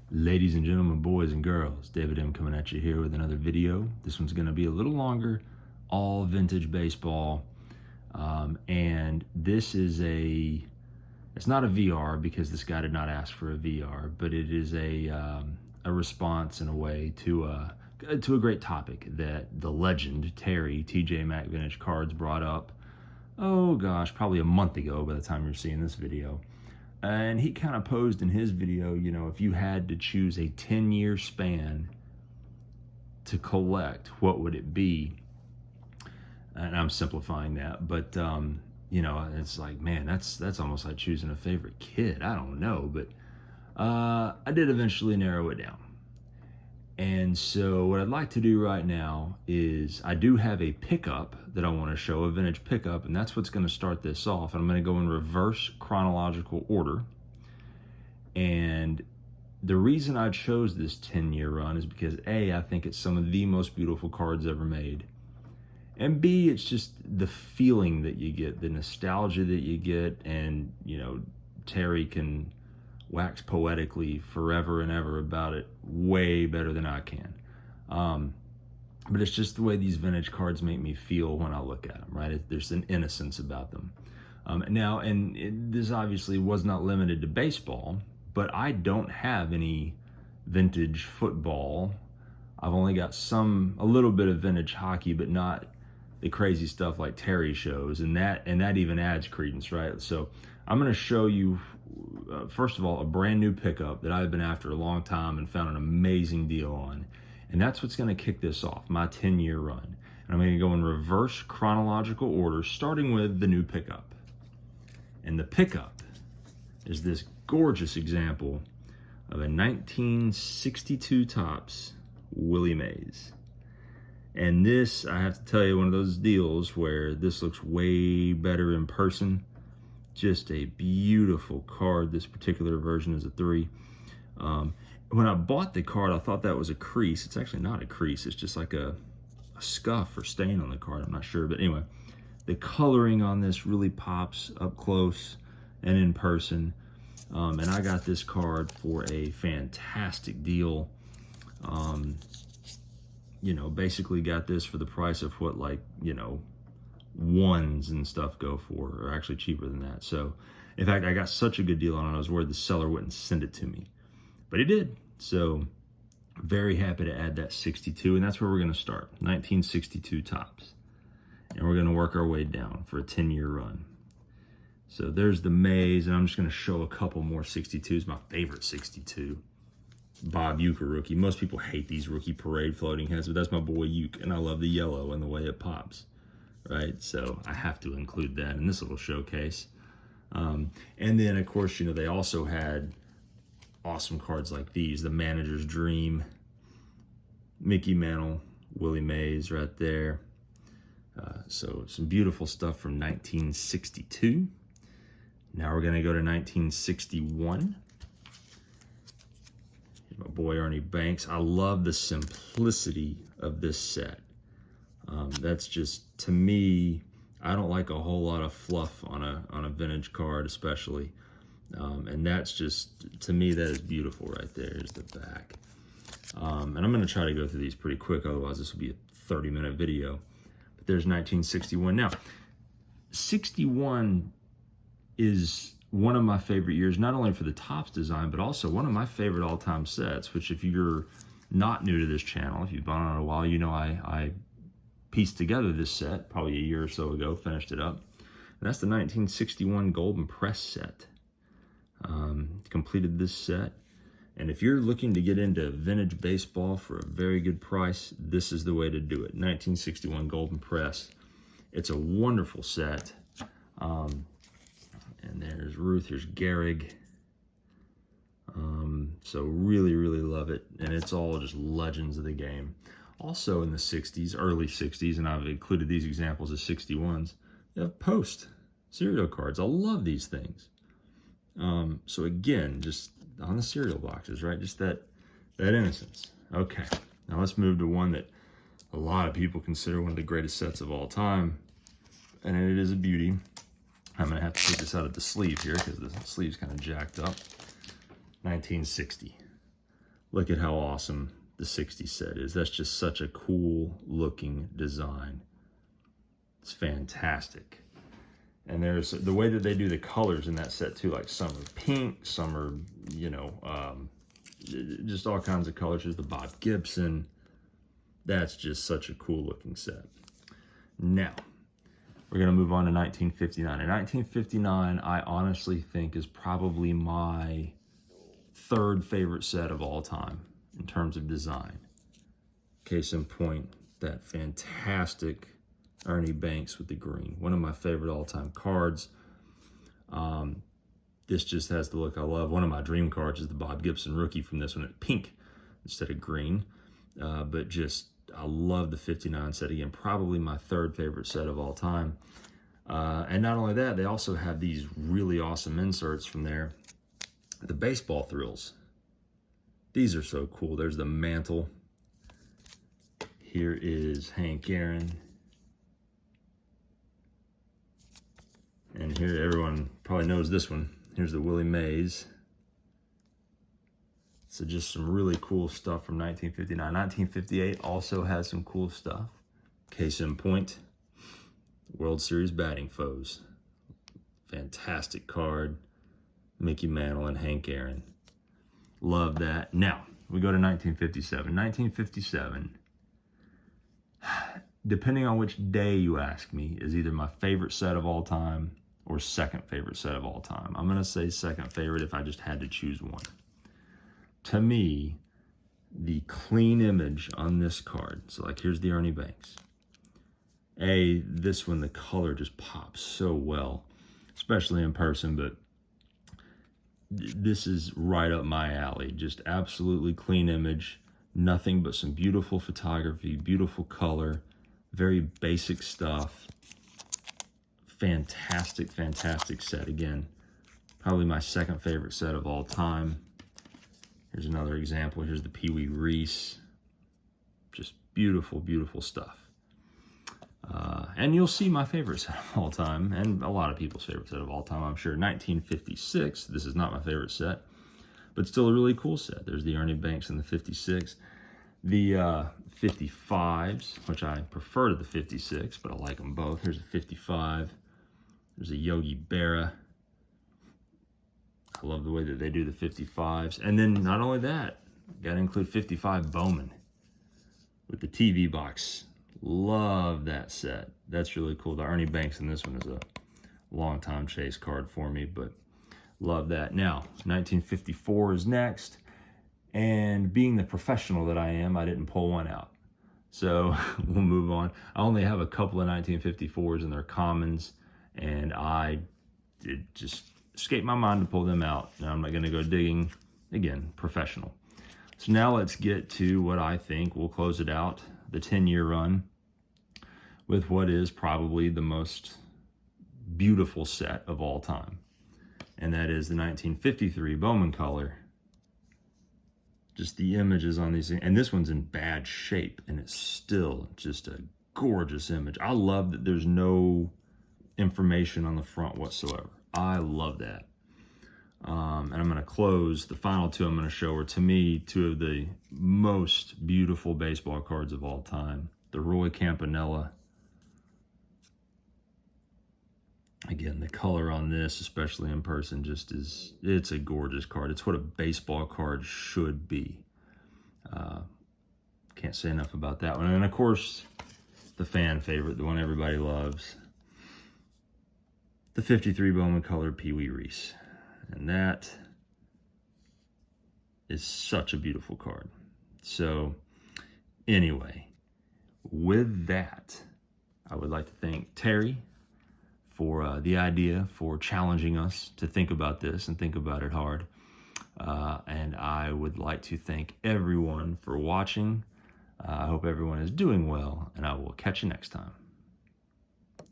Ladies and gentlemen, boys and girls, David M coming at you here with another video. This one's going to be a little longer, all vintage baseball. And this is it's not a VR because this guy did not ask for a VR, but it is a response in a way to a great topic that the legend, Terry, TJ Maxx Vintage Cards brought up, oh gosh, probably a month ago by the time you're seeing this video. And he kind of posed in his video, you know, if you had to choose a 10-year span to collect, what would it be? And I'm simplifying that, but you know, it's like, man, that's almost like choosing a favorite kid. I don't know, but I did eventually narrow it down. And so what I'd like to do right now is I do have a pickup that I want to show, a vintage pickup, and that's what's going to start this off. And I'm going to go in reverse chronological order. And the reason I chose this 10-year run is because A, I think it's some of the most beautiful cards ever made. And B, it's just the feeling that you get, the nostalgia that you get, and, you know, Terry can wax poetically forever and ever about it way better than I can. But it's just the way these vintage cards make me feel when I look at them, right? There's an innocence about them. Now, this obviously was not limited to baseball, but I don't have any vintage football. I've only got a little bit of vintage hockey, but not the crazy stuff like Terry shows, and that even adds credence, right? So I'm going to show you, first of all, a brand new pickup that I've been after a long time and found an amazing deal on, and that's what's going to kick this off, my 10-year run. And I'm going to go in reverse chronological order, starting with the new pickup. And the pickup is this gorgeous example of a 1962 Topps Willie Mays. And this, I have to tell you, one of those deals where this looks way better in person. Just a beautiful card. This particular version is a 3. When I bought the card, I thought that was a crease. It's actually not a crease. It's just like a scuff or stain on the card. I'm not sure. But anyway, the coloring on this really pops up close and in person. And I got this card for a fantastic deal. You know, basically got this for the price of what, like, you know, ones and stuff go for, or actually cheaper than that. So, in fact, I got such a good deal on it, I was worried the seller wouldn't send it to me. But he did. So, very happy to add that 62, and that's where we're going to start, 1962 Topps. And we're going to work our way down for a 10-year run. So, there's the Mays, and I'm just going to show a couple more 62s, my favorite 62. Bob Uecker rookie. Most people hate these rookie parade floating heads, but that's my boy Ueck, and I love the yellow and the way it pops, right? So I have to include that in this little showcase. And then, of course, you know, they also had awesome cards like these, the Manager's Dream, Mickey Mantle, Willie Mays right there. So some beautiful stuff from 1962. Now we're going to go to 1961. My boy Ernie Banks. I love the simplicity of this set. That's just, to me, I don't like a whole lot of fluff on a vintage card, especially. And that's just, to me, that is beautiful right there. Is the back. And I'm going to try to go through these pretty quick, otherwise this will be a 30-minute video. But there's 1961. Now, 61 is one of my favorite years, not only for the Topps design, but also one of my favorite all-time sets, which, if you're not new to this channel, if you've been on it a while, you know I pieced together this set probably a year or so ago, finished it up. And that's the 1961 Golden Press set. Completed this set. And if you're looking to get into vintage baseball for a very good price, this is the way to do it. 1961 Golden Press. It's a wonderful set. And there's Ruth, here's Gehrig. So really, really love it. And it's all just legends of the game. Also in the 60s, early 60s, and I've included these examples of 61s, you have Post cereal cards. I love these things. So again, just on the cereal boxes, right? Just that innocence. Okay, now let's move to one that a lot of people consider one of the greatest sets of all time. And it is a beauty. I'm going to have to take this out of the sleeve here because the sleeve's kind of jacked up. 1960. look at how awesome the 60 set is. That's just such a cool looking design. It's fantastic. And there's the way that they do the colors in that set too, like some are pink, some are, you know, just all kinds of colors. There's the Bob Gibson. That's just such a cool looking set. Now, we're gonna move on to 1959. And 1959, I honestly think is probably my third favorite set of all time in terms of design. Case in point, that fantastic Ernie Banks with the green. One of my favorite all-time cards. This just has the look I love. One of my dream cards is the Bob Gibson rookie from this one at pink instead of green. But just, I love the 59 set. Again, probably my third favorite set of all time. And not only that, they also have these really awesome inserts from there. The baseball thrills. These are so cool. There's the mantle. Here is Hank Aaron. And here, everyone probably knows this one. Here's the Willie Mays. So just some really cool stuff from 1959. 1958 also has some cool stuff. Case in point, World Series batting foes. Fantastic card. Mickey Mantle and Hank Aaron. Love that. Now, we go to 1957. 1957, depending on which day you ask me, is either my favorite set of all time or second favorite set of all time. I'm gonna say second favorite if I just had to choose one. To me, the clean image on this card, so like here's the Ernie Banks. This one, the color just pops so well, especially in person, but this is right up my alley. Just absolutely clean image, nothing but some beautiful photography, beautiful color, very basic stuff. Fantastic, fantastic set. Again, probably my second favorite set of all time. Here's another example. Here's the Pee Wee Reese. Just beautiful, beautiful stuff. And you'll see my favorite set of all time, and a lot of people's favorite set of all time, I'm sure. 1956, this is not my favorite set, but still a really cool set. There's the Ernie Banks and the 56. The 55s, which I prefer to the 56, but I like them both. Here's a 55. There's a Yogi Berra. I love the way that they do the 55s. And then not only that, got to include 55 Bowman with the TV box. Love that set. That's really cool. The Ernie Banks in this one is a long-time chase card for me, but love that. Now, 1954 is next. And being the professional that I am, I didn't pull one out. So we'll move on. I only have a couple of 1954s and they're commons, and it just escaped my mind to pull them out. Now I'm not going to go digging. Again, professional. So now let's get to what I think will close it out, the 10-year run, with what is probably the most beautiful set of all time. And that is the 1953 Bowman color. Just the images on these, and this one's in bad shape, and it's still just a gorgeous image. I love that there's no information on the front whatsoever. I love that. And I'm going to close. The final two I'm going to show are, to me, two of the most beautiful baseball cards of all time. The Roy Campanella. Again, the color on this, especially in person, just is, it's a gorgeous card. It's what a baseball card should be. Can't say enough about that one. And of course, the fan favorite, the one everybody loves, the 53 Bowman color Pee Wee Reese. And that is such a beautiful card. So anyway, with that, I would like to thank Terry for the idea, for challenging us to think about this and think about it hard. And I would like to thank everyone for watching. I hope everyone is doing well, and I will catch you next time.